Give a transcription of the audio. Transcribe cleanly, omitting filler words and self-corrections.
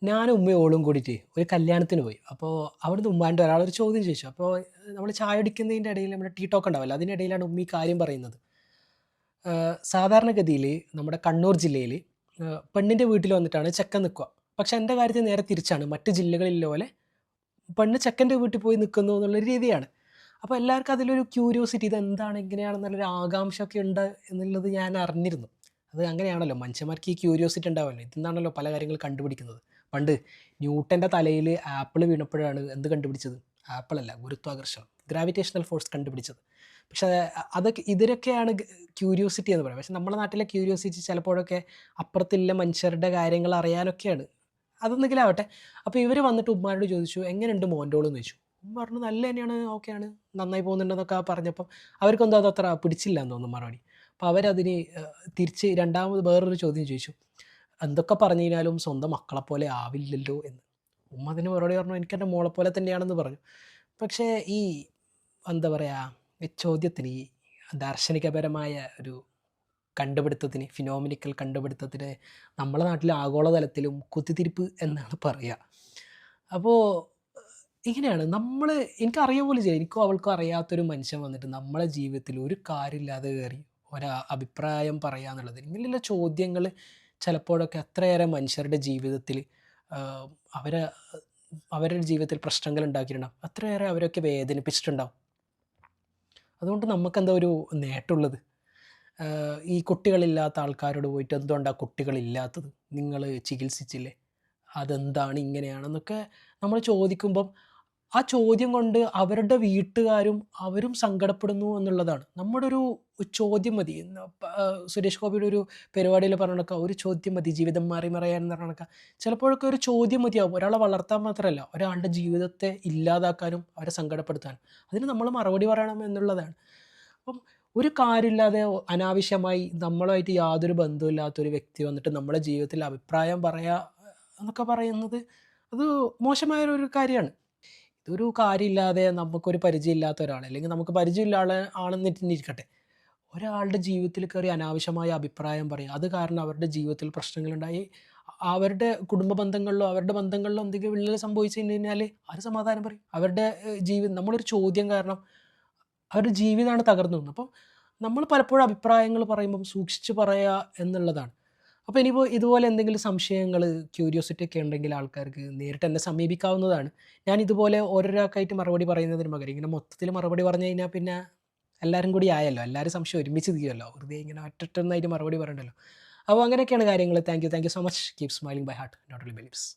ഞാനും ഉമ്മയും ഓളും കൂടിയിട്ട് ഒരു കല്യാണത്തിന് പോയി. അപ്പോൾ അവിടുന്ന് ഉമ്മാൻ്റെ ഒരാളൊരു ചോദ്യം ചോദിച്ചു. അപ്പോൾ നമ്മൾ ചായ കുടിക്കുന്നതിൻ്റെ ഇടയിൽ നമ്മുടെ ടീ ടോക്ക് ഉണ്ടാവുമല്ലോ, അതിനിടയിലാണ് ഉമ്മ ഈ കാര്യം പറയുന്നത്. സാധാരണഗതിയിൽ നമ്മുടെ കണ്ണൂർ ജില്ലയിൽ പെണ്ണിൻ്റെ വീട്ടിൽ വന്നിട്ടാണ് ചെക്കൻ നിൽക്കുക. പക്ഷേ എൻ്റെ കാര്യത്തിൽ നേരെ തിരിച്ചാണ്. മറ്റ് ജില്ലകളിലെ പോലെ പെണ്ണ് ചെക്കൻ്റെ വീട്ടിൽ പോയി നിൽക്കുന്നു എന്നുള്ളൊരു രീതിയാണ്. അപ്പോൾ എല്ലാവർക്കും അതിലൊരു ക്യൂരിയോസിറ്റി, ഇതെന്താണ് ഇങ്ങനെയാണെന്നുള്ളൊരു ആകാംക്ഷയൊക്കെ ഉണ്ട് എന്നുള്ളത് ഞാൻ അറിഞ്ഞിരുന്നു. അത് അങ്ങനെയാണല്ലോ, മനുഷ്യന്മാർക്ക് ഈ ക്യൂരിയോസിറ്റി ഉണ്ടാവുമല്ലോ. ഇതിന്നാണല്ലോ പല കാര്യങ്ങൾ കണ്ടുപിടിക്കുന്നത്. പണ്ട് ന്യൂട്ടൻ്റെ തലയിൽ ആപ്പിൾ വീണപ്പോഴാണ് എന്ത് കണ്ടുപിടിച്ചത്? ആപ്പിളല്ല, ഗുരുത്വാകർഷണം, ഗ്രാവിറ്റേഷണൽ ഫോഴ്സ് കണ്ടുപിടിച്ചത്. പക്ഷേ അതൊക്കെ ഇതിലൊക്കെയാണ് ക്യൂരിയോസിറ്റി എന്ന് പറയുന്നത്. പക്ഷേ നമ്മുടെ നാട്ടിലെ ക്യൂരിയോസിറ്റി ചിലപ്പോഴൊക്കെ അപ്പുറത്തുള്ള മനുഷ്യരുടെ കാര്യങ്ങൾ അറിയാനൊക്കെയാണ്. അതൊന്നെങ്കിലും ആവട്ടെ. അപ്പോൾ ഇവർ വന്നിട്ട് ഉമ്മാനോട് ചോദിച്ചു, എങ്ങനെയുണ്ട് മോൻ്റോൾ എന്ന് ചോദിച്ചു. ഉമ്മ പറഞ്ഞു നല്ല തന്നെയാണ്, ഓക്കെയാണ്, നന്നായി പോകുന്നുണ്ടെന്നൊക്കെ പറഞ്ഞപ്പം അവർക്കൊന്നും അത് അത്ര പിടിച്ചില്ല എന്ന് തോന്നുന്നു മറുപടി. അപ്പോൾ അവരതിന് തിരിച്ച് രണ്ടാമത് വേറൊരു ചോദ്യം ചോദിച്ചു, എന്തൊക്കെ പറഞ്ഞു കഴിഞ്ഞാലും സ്വന്തം മക്കളെപ്പോലെ ആവില്ലല്ലോ എന്ന്. ഉമ്മ അതിന് മറുപടി പറഞ്ഞു, എനിക്കെൻ്റെ മോളെപ്പോലെ തന്നെയാണെന്ന് പറഞ്ഞു. പക്ഷേ ഈ എന്താ പറയുക, ഈ ചോദ്യത്തിന്, ഈ ദാർശനികപരമായ ഒരു കണ്ടുപിടുത്തത്തിന്, ഫിനോമിനിക്കൽ കണ്ടുപിടുത്തത്തിന് നമ്മളെ നാട്ടിൽ ആഗോളതലത്തിലും കുത്തിത്തിരിപ്പ് എന്നാണ് പറയുക. അപ്പോൾ ഇങ്ങനെയാണ് നമ്മൾ, എനിക്കറിയാൻ പോലും ചെയ്യും, എനിക്കോ അവൾക്കോ അറിയാത്തൊരു മനുഷ്യൻ വന്നിട്ട് നമ്മളെ ജീവിതത്തിൽ ഒരു കാര്യമില്ലാതെ കയറി അഭിപ്രായം പറയുക എന്നുള്ളത്, ഇങ്ങനെയുള്ള ചോദ്യങ്ങൾ ചിലപ്പോഴൊക്കെ അത്രയേറെ മനുഷ്യരുടെ ജീവിതത്തിൽ അവരെ അവരുടെ ജീവിതത്തിൽ പ്രശ്നങ്ങൾ ഉണ്ടാക്കിയിട്ടുണ്ടാവും, അത്രയേറെ അവരൊക്കെ വേദനിപ്പിച്ചിട്ടുണ്ടാവും. അതുകൊണ്ട് നമുക്കെന്താ ഒരു നേട്ടമുള്ളത്? ഈ കുട്ടികളില്ലാത്ത ആൾക്കാരോട് പോയിട്ട് എന്തുകൊണ്ടാണ് കുട്ടികളില്ലാത്തത്, നിങ്ങൾ ചികിത്സിച്ചില്ലേ, അതെന്താണ് ഇങ്ങനെയാണെന്നൊക്കെ നമ്മൾ ചോദിക്കുമ്പം ആ ചോദ്യം കൊണ്ട് അവരുടെ വീട്ടുകാരും അവരും സങ്കടപ്പെടുന്നു എന്നുള്ളതാണ്. നമ്മുടെ ഒരു ചോദ്യം മതി. സുരേഷ് ഗോപിയുടെ ഒരു പരിപാടിയിൽ പറഞ്ഞ കണക്കാ, ഒരു ചോദ്യം മതി ജീവിതം മാറി മറിയാൻ എന്ന് പറഞ്ഞ കണക്കാ. ചിലപ്പോഴൊക്കെ ഒരു ചോദ്യം മതിയാവും ഒരാളെ വളർത്താൻ മാത്രമല്ല, ഒരാളുടെ ജീവിതത്തെ ഇല്ലാതാക്കാനും അവരെ സങ്കടപ്പെടുത്താനും. അതിന് നമ്മൾ മറുപടി പറയണം എന്നുള്ളതാണ്. അപ്പം ഒരു കാര്യമില്ലാതെ അനാവശ്യമായി നമ്മളുമായിട്ട് യാതൊരു ബന്ധവുമില്ലാത്തൊരു വ്യക്തി വന്നിട്ട് നമ്മുടെ ജീവിതത്തിൽ അഭിപ്രായം പറയുക എന്നൊക്കെ പറയുന്നത് അത് മോശമായൊരു കാര്യമാണ്. ഇതൊരു കാര്യമില്ലാതെ നമുക്കൊരു പരിചയമില്ലാത്ത ഒരാൾ, അല്ലെങ്കിൽ നമുക്ക് പരിചയമില്ല ആണെന്നിരിക്കട്ടെ, ഒരാളുടെ ജീവിതത്തിൽ കയറി അനാവശ്യമായ അഭിപ്രായം പറയും, അത് കാരണം അവരുടെ ജീവിതത്തിൽ പ്രശ്നങ്ങളുണ്ടായി, അവരുടെ കുടുംബ ബന്ധങ്ങളിലോ അവരുടെ ബന്ധങ്ങളിലോ എന്തെങ്കിലും വിള്ളൽ സംഭവിച്ചു കഴിഞ്ഞാൽ ആര് സമാധാനം പറയും? അവരുടെ ജീവിതം, നമ്മളൊരു ചോദ്യം കാരണം അവരുടെ ജീവിതമാണ് തകർന്നു പോകുന്നത്. അപ്പം നമ്മൾ പലപ്പോഴും അഭിപ്രായങ്ങൾ പറയുമ്പം സൂക്ഷിച്ച് പറയുക എന്നുള്ളതാണ്. അപ്പോൾ ഇനിയിപ്പോൾ ഇതുപോലെ എന്തെങ്കിലും സംശയങ്ങൾ, ക്യൂരിയോസിറ്റി ഒക്കെ ഉണ്ടെങ്കിൽ ആൾക്കാർക്ക് നേരിട്ട് എന്നെ സമീപിക്കാവുന്നതാണ്. ഞാൻ ഇതുപോലെ ഓരോരാൾക്കായിട്ട് മറുപടി പറയുന്നതിന് പകരം ഇങ്ങനെ മൊത്തത്തിൽ മറുപടി പറഞ്ഞു കഴിഞ്ഞാൽ പിന്നെ എല്ലാവരും കൂടി ആയല്ലോ, എല്ലാവരും സംശയം ഒരുമിച്ച് തീരുമല്ലോ, വെറുതെ ഇങ്ങനെ ഒറ്റൊന്നായിട്ട് മറുപടി പറയണ്ടല്ലോ. അപ്പോൾ അങ്ങനെയൊക്കെയാണ് കാര്യങ്ങൾ. Thank you so much. Keep smiling by heart, not only by lips.